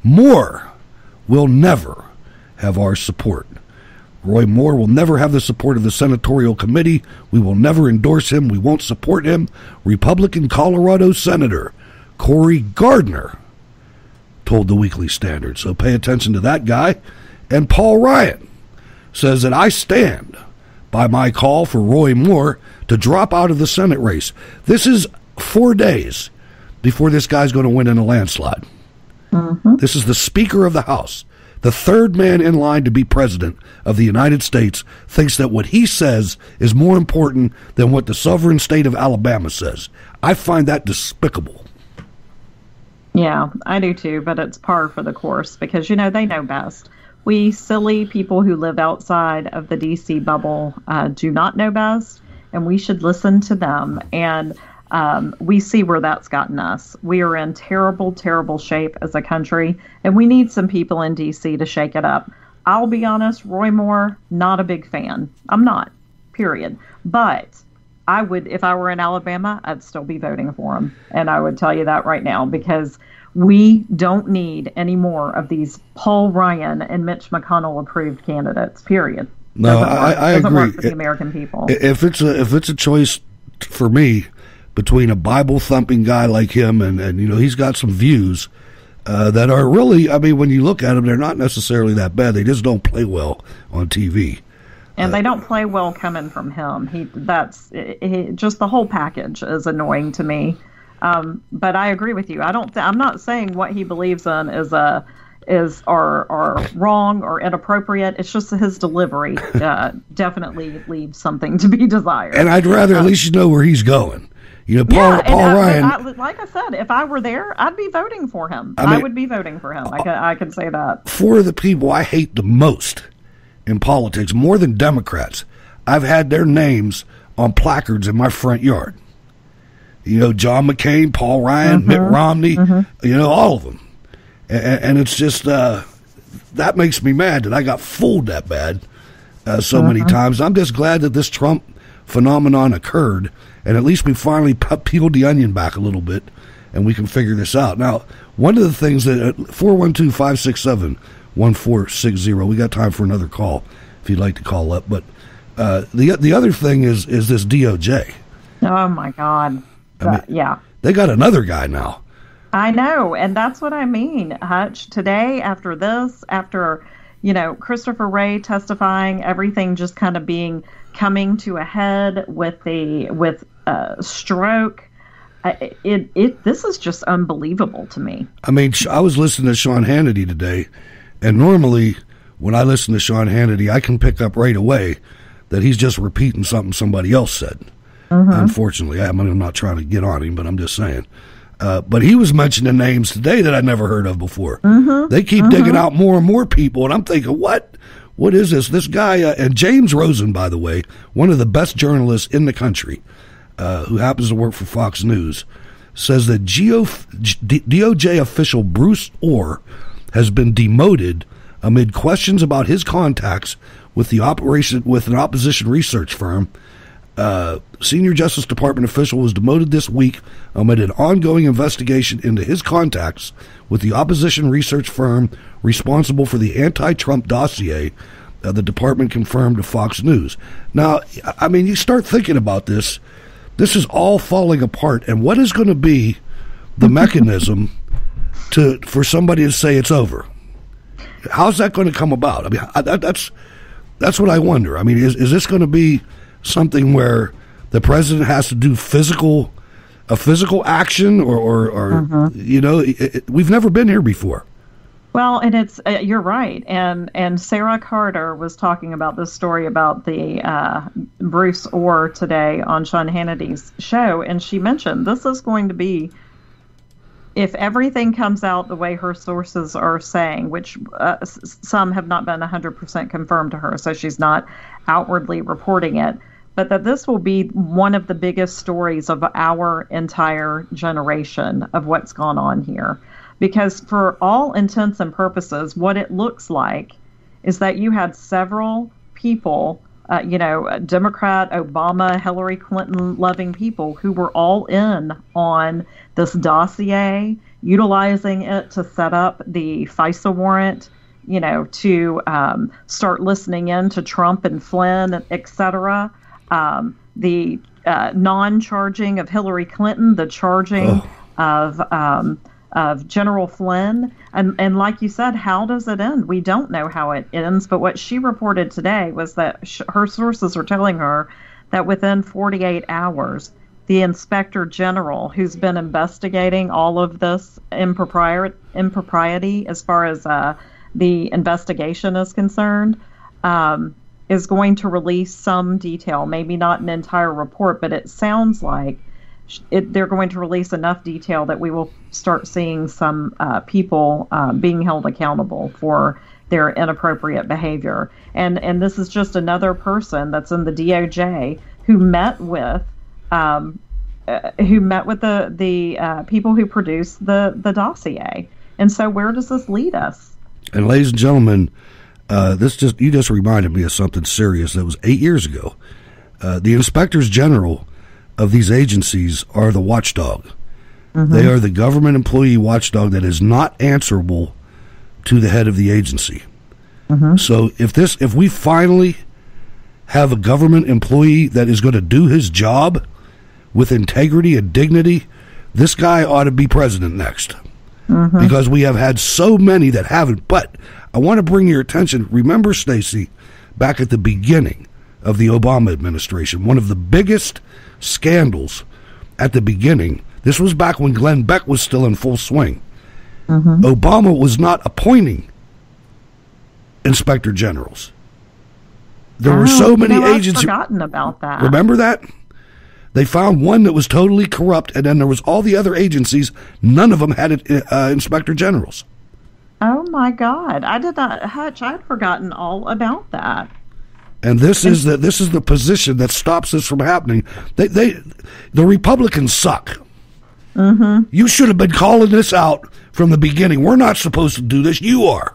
Moore will never have our support. Roy Moore will never have the support of the senatorial committee. We will never endorse him. We won't support him. Republican Colorado Senator Cory Gardner told the Weekly Standard. So pay attention to that guy. And Paul Ryan says that I stand by my call for Roy Moore to drop out of the Senate race. This is 4 days before this guy's going to win in a landslide. Mm-hmm. This is the Speaker of the House. The third man in line to be president of the United States thinks that what he says is more important than what the sovereign state of Alabama says. I find that despicable. Yeah, I do too, but it's par for the course because, they know best. We silly people who live outside of the D.C. bubble do not know best, and we should listen to them. And we see where that's gotten us. We are in terrible, terrible shape as a country, and we need some people in D.C. to shake it up. I'll be honest, Roy Moore, not a big fan. I'm not, period. But I would, if I were in Alabama, I'd still be voting for him. And I would tell you that right now, because we don't need any more of these Paul Ryan and Mitch McConnell approved candidates, period. No, I agree. Work for the American people. If it's a choice for me between a Bible-thumping guy like him and he's got some views that are really, when you look at them, they're not necessarily that bad. They just don't play well on TV. And they don't play well coming from him. Just the whole package is annoying to me. But I agree with you. I'm not saying what he believes in is wrong or inappropriate. It's just his delivery definitely leaves something to be desired. And I'd rather at least know where he's going. Paul Ryan. Like I said, if I were there, I'd be voting for him. I would be voting for him. I can say that. For the people I hate the most in politics, more than Democrats, I've had their names on placards in my front yard. John McCain, Paul Ryan, Mitt Romney, all of them. And it's just, that makes me mad that I got fooled that bad so many times. I'm just glad that this Trump phenomenon occurred, and at least we finally peeled the onion back a little bit, and we can figure this out. Now, one of the things that 412-567-1460, we got time for another call if you'd like to call up. But the other thing is this DOJ. Oh my God! Yeah, they got another guy now. I know, and that's what I mean, Hutch. Today, after Christopher Wray testifying, everything just kind of coming to a head with stroke. This is just unbelievable to me. I was listening to Sean Hannity today, and normally when I listen to Sean Hannity, I can pick up right away that he's just repeating something somebody else said. Mm-hmm. Unfortunately, I'm not trying to get on him, but I'm just saying. But he was mentioning names today that I'd never heard of before. Mm-hmm. They keep digging out more and more people, and I'm thinking, what? What is this? This guy, and James Rosen, by the way, one of the best journalists in the country, who happens to work for Fox News, says that DOJ official Bruce Orr has been demoted amid questions about his contacts with an opposition research firm. Senior Justice Department official was demoted this week amid an ongoing investigation into his contacts with the opposition research firm responsible for the anti-Trump dossier, the department confirmed to Fox News. Now, I mean, you start thinking about this. This is all falling apart, and what is going to be the mechanism for somebody to say it's over? How's that going to come about? I mean, that's what I wonder. I mean, is this going to be something where the president has to do a physical action, or you know, we've never been here before. Well, and it's you're right, and Sarah Carter was talking about this story about the Bruce Orr today on Sean Hannity's show, and she mentioned this is going to be, if everything comes out the way her sources are saying, which some have not been 100% confirmed to her, so she's not outwardly reporting it, but that this will be one of the biggest stories of our entire generation of what's gone on here. Because for all intents and purposes, what it looks like is that you had several people, Democrat, Obama, Hillary Clinton loving people who were all in on this dossier, utilizing it to set up the FISA warrant, to start listening in to Trump and Flynn, et cetera. The non-charging of Hillary Clinton, the charging of General Flynn. And like you said, how does it end? We don't know how it ends, but what she reported today was that her sources are telling her that within 48 hours, the Inspector General, who's been investigating all of this impropriety as far as the investigation is concerned, is going to release some detail, maybe not an entire report, but it sounds like they're going to release enough detail that we will start seeing some people being held accountable for their inappropriate behavior. And this is just another person that's in the DOJ who met with the people who produced the dossier. And so where does this lead us? And ladies and gentlemen, you just reminded me of something serious that was 8 years ago. The inspectors general of these agencies are the watchdog. Mm-hmm. They are the government employee watchdog that is not answerable to the head of the agency. Mm-hmm. So if we finally have a government employee that is going to do his job with integrity and dignity, this guy ought to be president next. Mm-hmm. Because we have had so many that haven't. But I want to bring your attention, remember, Stacey, back at the beginning of the Obama administration, one of the biggest scandals at the beginning, this was back when Glenn Beck was still in full swing. Mm-hmm. Obama was not appointing inspector generals. There were so many agencies. I've forgotten about that. Remember that? They found one that was totally corrupt, and then there was all the other agencies. None of them had inspector generals. Oh my God! I did not, Hutch. I'd forgotten all about that. And this is the position that stops this from happening. The Republicans suck. Mm-hmm. You should have been calling this out from the beginning. We're not supposed to do this. You are.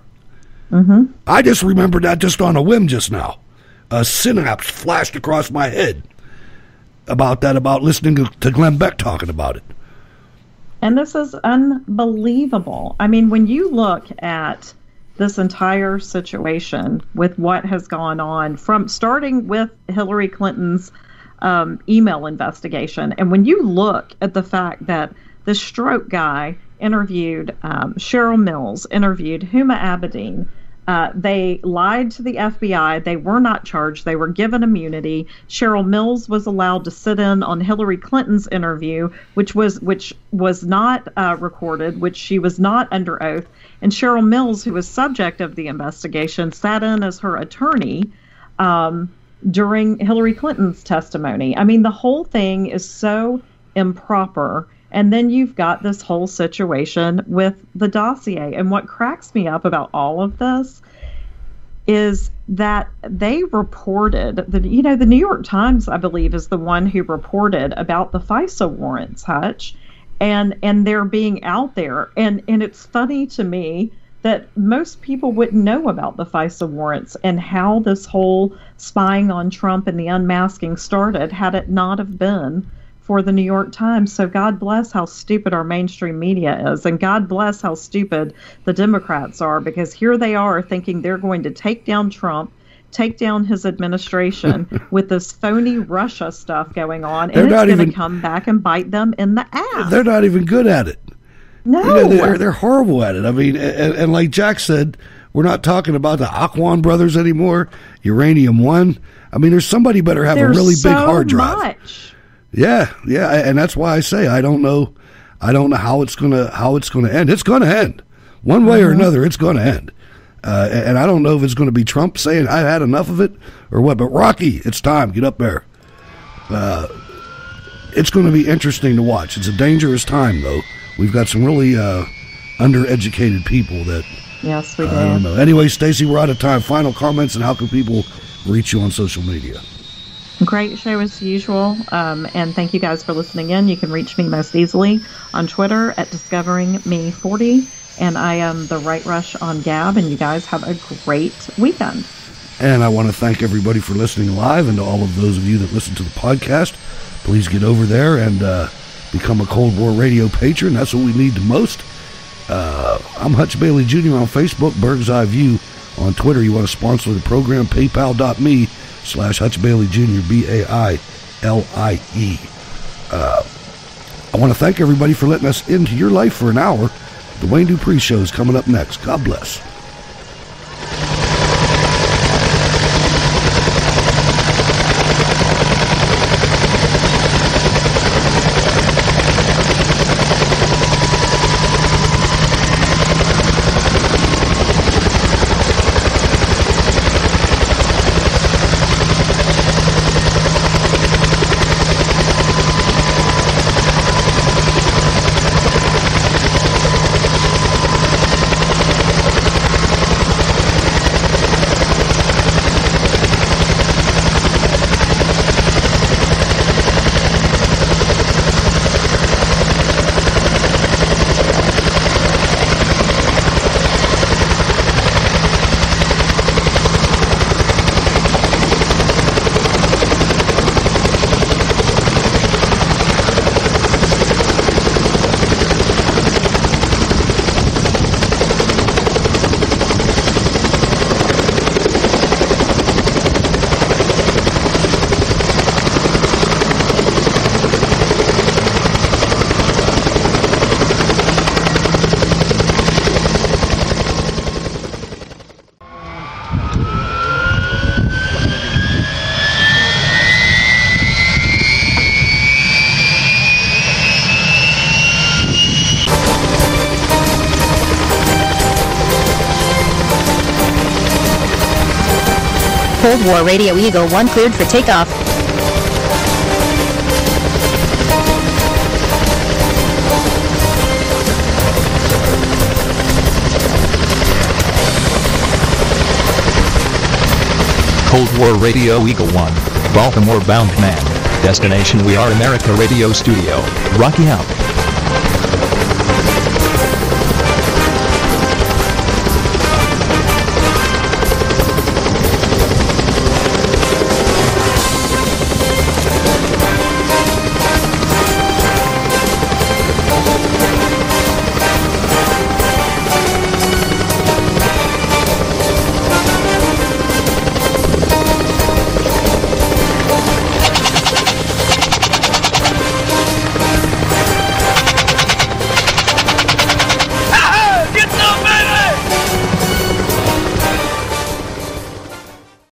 Mm-hmm. I just remembered that just on a whim just now. A synapse flashed across my head about listening to Glenn Beck talking about it. And this is unbelievable. I mean, when you look at this entire situation with what has gone on, from starting with Hillary Clinton's email investigation, and when you look at the fact that the stroke guy interviewed Cheryl Mills, interviewed Huma Abedin, they lied to the FBI. They were not charged. They were given immunity. Cheryl Mills was allowed to sit in on Hillary Clinton's interview, which was not recorded, which she was not under oath. And Cheryl Mills, who was subject of the investigation, sat in as her attorney during Hillary Clinton's testimony. I mean, the whole thing is so improper. And then you've got this whole situation with the dossier. And what cracks me up about all of this is that they reported, the New York Times, I believe, is the one who reported about the FISA warrants, Hutch. and they're being out there. And it's funny to me that most people wouldn't know about the FISA warrants and how this whole spying on Trump and the unmasking started had it not have been for the New York Times. So God bless how stupid our mainstream media is, and God bless how stupid the Democrats are, because here they are thinking they're going to take down Trump, take down his administration with this phony Russia stuff going on, and it's going to come back and bite them in the ass. They're not even good at it. No. They're horrible at it. I mean, and like Jack said, we're not talking about the Aquan brothers anymore, Uranium One. I mean, there's somebody better have a really big hard drive. Much. Yeah, and that's why I say I don't know how it's gonna end. It's gonna end one way or another. It's gonna end, and I don't know if it's gonna be Trump saying I've had enough of it or what. But Rocky, it's time. Get up there. It's going to be interesting to watch. It's a dangerous time, though. We've got some really undereducated people that. Yes, we do. I don't know. Anyway, Stacey, we're out of time. Final comments, and how can people reach you on social media? Great show as usual, and thank you guys for listening in. You can reach me most easily on Twitter at DiscoveringMe40, and I am the Right Rush on Gab, and you guys have a great weekend. And I want to thank everybody for listening live, and to all of those of you that listen to the podcast, please get over there and become a Cold War Radio patron. That's what we need the most. I'm Hutch Bailey Jr. on Facebook, Berg's Eye View on Twitter. You want to sponsor the program, paypal.me/Hutch Bailey Jr., BAILIE. I want to thank everybody for letting us into your life for an hour. The Wayne Dupree Show is coming up next. God bless. Cold War Radio Eagle 1 cleared for takeoff. Cold War Radio Eagle 1, Baltimore bound man. Destination We Are America Radio Studio. Rocky out.